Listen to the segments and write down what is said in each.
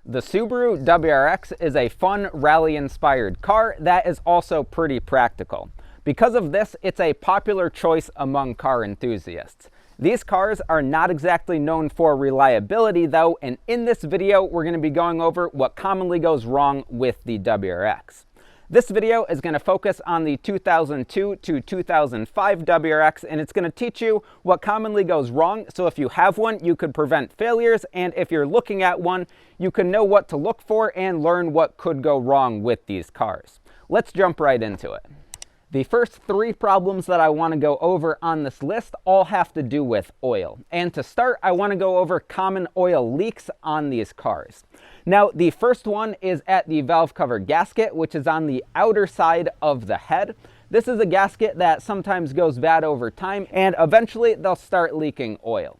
The Subaru WRX is a fun, rally-inspired car that is also pretty practical. Because of this, it's a popular choice among car enthusiasts. These cars are not exactly known for reliability though, and in this video, we're going to be going over what commonly goes wrong with the WRX. This video is going to focus on the 2002 to 2005 WRX, and it's going to teach you what commonly goes wrong. So if you have one, you could prevent failures, and if you're looking at one, you can know what to look for and learn what could go wrong with these cars. Let's jump right into it. The first three problems that I want to go over on this list all have to do with oil. And to start, I want to go over common oil leaks on these cars. Now, the first one is at the valve cover gasket, which is on the outer side of the head. This is a gasket that sometimes goes bad over time, and eventually they'll start leaking oil.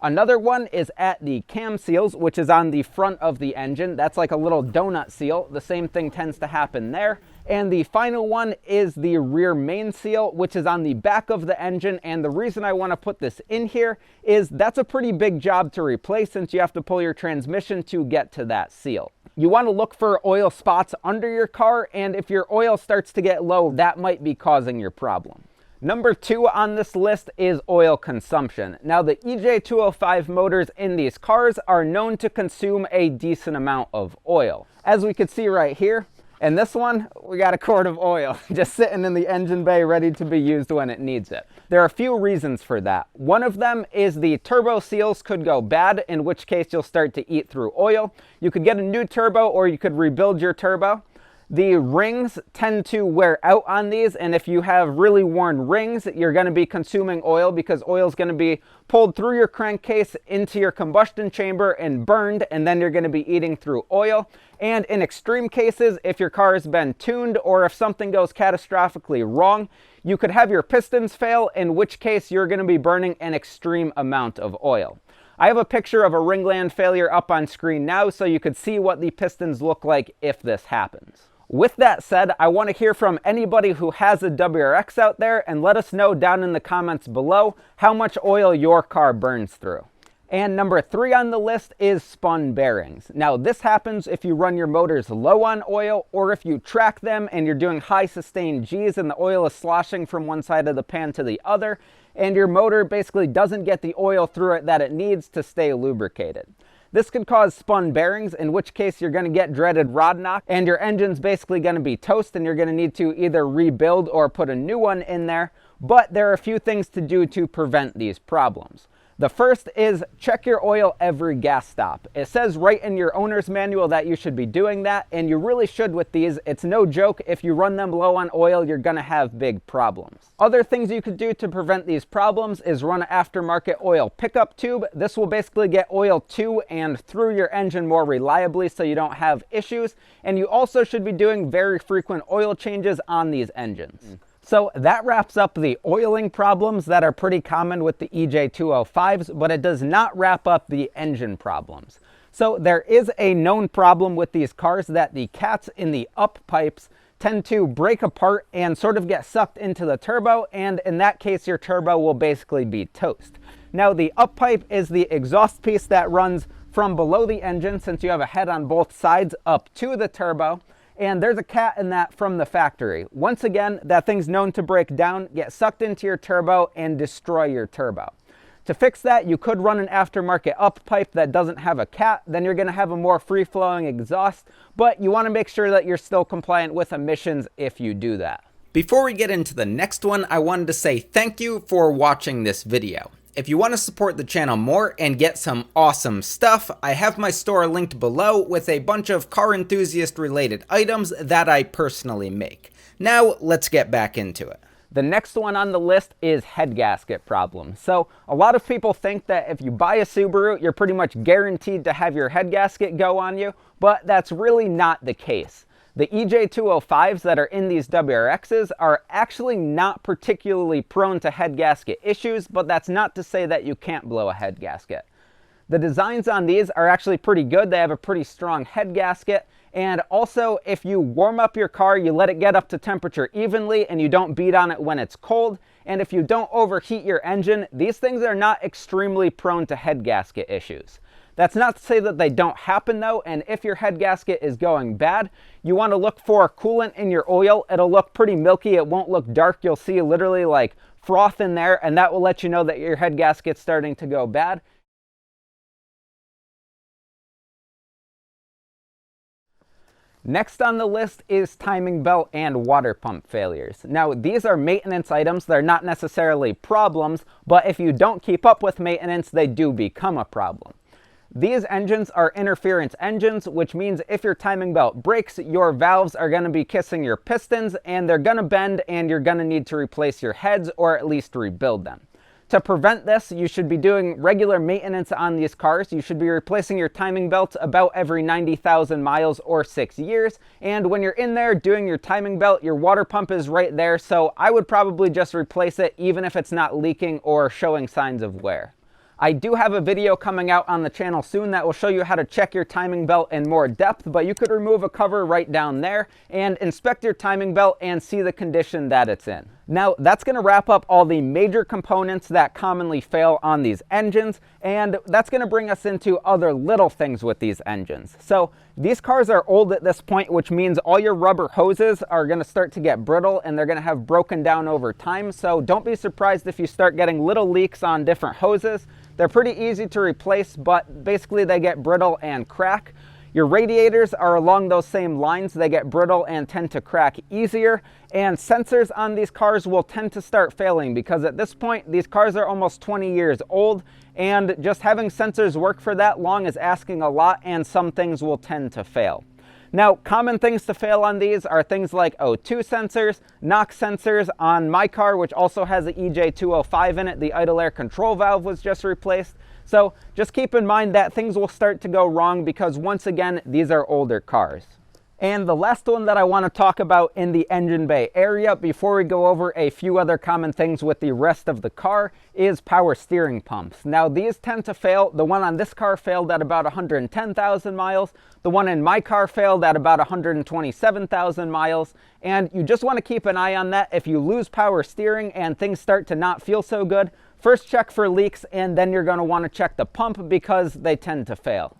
Another one is at the cam seals, which is on the front of the engine. That's like a little donut seal. The same thing tends to happen there. And the final one is the rear main seal, which is on the back of the engine. And the reason I want to put this in here is that's a pretty big job to replace since you have to pull your transmission to get to that seal. You want to look for oil spots under your car, and if your oil starts to get low, that might be causing your problem. Number 2 on this list is oil consumption. Now, the EJ205 motors in these cars are known to consume a decent amount of oil. As we can see right here, in this one, we got a quart of oil just sitting in the engine bay ready to be used when it needs it. There are a few reasons for that. One of them is the turbo seals could go bad, in which case you'll start to eat through oil. You could get a new turbo or you could rebuild your turbo. The rings tend to wear out on these, and if you have really worn rings, you're going to be consuming oil because oil is going to be pulled through your crankcase into your combustion chamber and burned, and then you're going to be eating through oil. And in extreme cases, if your car has been tuned or if something goes catastrophically wrong, you could have your pistons fail, in which case you're going to be burning an extreme amount of oil. I have a picture of a ring gland failure up on screen now so you could see what the pistons look like if this happens. With that said, I want to hear from anybody who has a WRX out there, and let us know down in the comments below how much oil your car burns through. And number 3 on the list is spun bearings. Now, this happens if you run your motors low on oil, or if you track them and you're doing high sustained G's and the oil is sloshing from one side of the pan to the other, and your motor basically doesn't get the oil through it that it needs to stay lubricated. This could cause spun bearings, in which case you're going to get dreaded rod knock, and your engine's basically going to be toast, and you're going to need to either rebuild or put a new one in there. But there are a few things to do to prevent these problems. The first is check your oil every gas stop. It says right in your owner's manual that you should be doing that, and you really should with these. It's no joke. If you run them low on oil, you're going to have big problems. Other things you could do to prevent these problems is run an aftermarket oil pickup tube. This will basically get oil to and through your engine more reliably so you don't have issues. And you also should be doing very frequent oil changes on these engines. So that wraps up the oiling problems that are pretty common with the EJ205s, but it does not wrap up the engine problems. So there is a known problem with these cars that the cats in the up pipes tend to break apart and sort of get sucked into the turbo, and in that case your turbo will basically be toast. Now, the up pipe is the exhaust piece that runs from below the engine, since you have a head on both sides, up to the turbo. And there's a cat in that from the factory. Once again, that thing's known to break down, get sucked into your turbo, and destroy your turbo. To fix that, you could run an aftermarket up pipe that doesn't have a cat. Then you're going to have a more free-flowing exhaust, but you want to make sure that you're still compliant with emissions if you do that. Before we get into the next one, I wanted to say thank you for watching this video. If you want to support the channel more and get some awesome stuff, I have my store linked below with a bunch of car enthusiast related items that I personally make. Now, let's get back into it. The next one on the list is head gasket problems. So a lot of people think that if you buy a Subaru, you're pretty much guaranteed to have your head gasket go on you, but that's really not the case. The EJ205s that are in these WRXs are actually not particularly prone to head gasket issues, but that's not to say that you can't blow a head gasket. The designs on these are actually pretty good. They have a pretty strong head gasket, and also if you warm up your car, you let it get up to temperature evenly and you don't beat on it when it's cold, and if you don't overheat your engine, these things are not extremely prone to head gasket issues. That's not to say that they don't happen though, and if your head gasket is going bad, you want to look for coolant in your oil. It'll look pretty milky, it won't look dark. You'll see literally like froth in there, and that will let you know that your head gasket's starting to go bad. Next on the list is timing belt and water pump failures. Now, these are maintenance items. They're not necessarily problems, but if you don't keep up with maintenance, they do become a problem. These engines are interference engines, which means if your timing belt breaks, your valves are going to be kissing your pistons, and they're going to bend, and you're going to need to replace your heads or at least rebuild them. To prevent this, you should be doing regular maintenance on these cars. You should be replacing your timing belts about every 90,000 miles or 6 years. And when you're in there doing your timing belt, your water pump is right there. So I would probably just replace it even if it's not leaking or showing signs of wear. I do have a video coming out on the channel soon that will show you how to check your timing belt in more depth, but you could remove a cover right down there and inspect your timing belt and see the condition that it's in. Now, that's going to wrap up all the major components that commonly fail on these engines, and that's going to bring us into other little things with these engines. So these cars are old at this point, which means all your rubber hoses are going to start to get brittle and they're going to have broken down over time. So don't be surprised if you start getting little leaks on different hoses. They're pretty easy to replace, but basically they get brittle and crack. Your radiators are along those same lines. They get brittle and tend to crack easier. And sensors on these cars will tend to start failing because at this point, these cars are almost 20 years old. And just having sensors work for that long is asking a lot, and some things will tend to fail. Now, common things to fail on these are things like O2 sensors, NOx sensors. On my car, which also has the EJ205 in it, the idle air control valve was just replaced. So just keep in mind that things will start to go wrong because, once again, these are older cars. And the last one that I want to talk about in the engine bay area before we go over a few other common things with the rest of the car is power steering pumps. Now, these tend to fail. The one on this car failed at about 110,000 miles. The one in my car failed at about 127,000 miles. And you just want to keep an eye on that. If you lose power steering and things start to not feel so good, first check for leaks, and then you're going to want to check the pump because they tend to fail.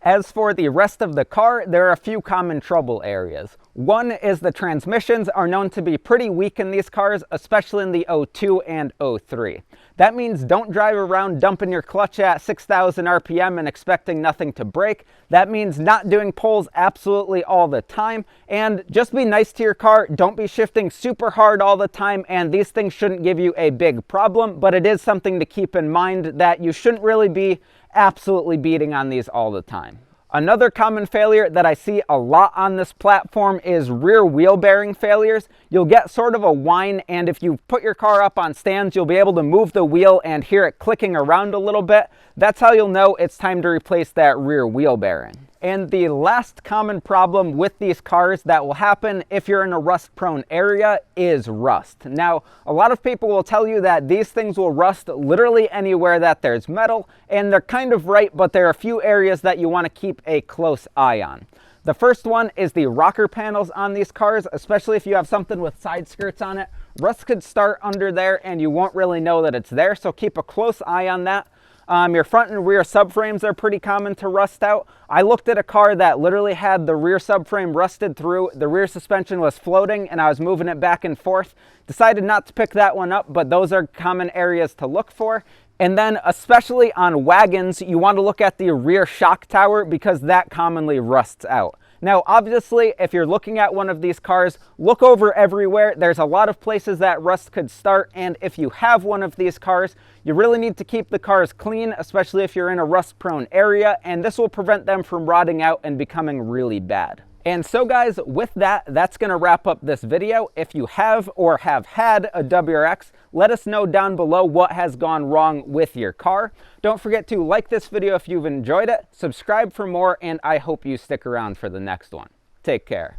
As for the rest of the car, there are a few common trouble areas. One is the transmissions are known to be pretty weak in these cars, especially in the O2 and O3. That means don't drive around dumping your clutch at 6,000 RPM and expecting nothing to break. That means not doing pulls absolutely all the time, and just be nice to your car. Don't be shifting super hard all the time, and these things shouldn't give you a big problem, but it is something to keep in mind that you shouldn't really be absolutely beating on these all the time. Another common failure that I see a lot on this platform is rear wheel bearing failures. You'll get sort of a whine, and if you put your car up on stands, you'll be able to move the wheel and hear it clicking around a little bit. That's how you'll know it's time to replace that rear wheel bearing. And the last common problem with these cars that will happen if you're in a rust-prone area is rust. Now, a lot of people will tell you that these things will rust literally anywhere that there's metal, and they're kind of right, but there are a few areas that you want to keep a close eye on. The first one is the rocker panels on these cars, especially if you have something with side skirts on it. Rust could start under there, and you won't really know that it's there, so keep a close eye on that. Your front and rear subframes are pretty common to rust out. I looked at a car that literally had the rear subframe rusted through, the rear suspension was floating, and I was moving it back and forth. Decided not to pick that one up, but those are common areas to look for. And then, especially on wagons, you want to look at the rear shock tower because that commonly rusts out. Now, obviously, if you're looking at one of these cars, look over everywhere. There's a lot of places that rust could start, and if you have one of these cars, you really need to keep the cars clean, especially if you're in a rust-prone area, and this will prevent them from rotting out and becoming really bad. And so guys, with that, that's going to wrap up this video. If you have or have had a WRX, let us know down below what has gone wrong with your car. Don't forget to like this video if you've enjoyed it, subscribe for more, and I hope you stick around for the next one. Take care.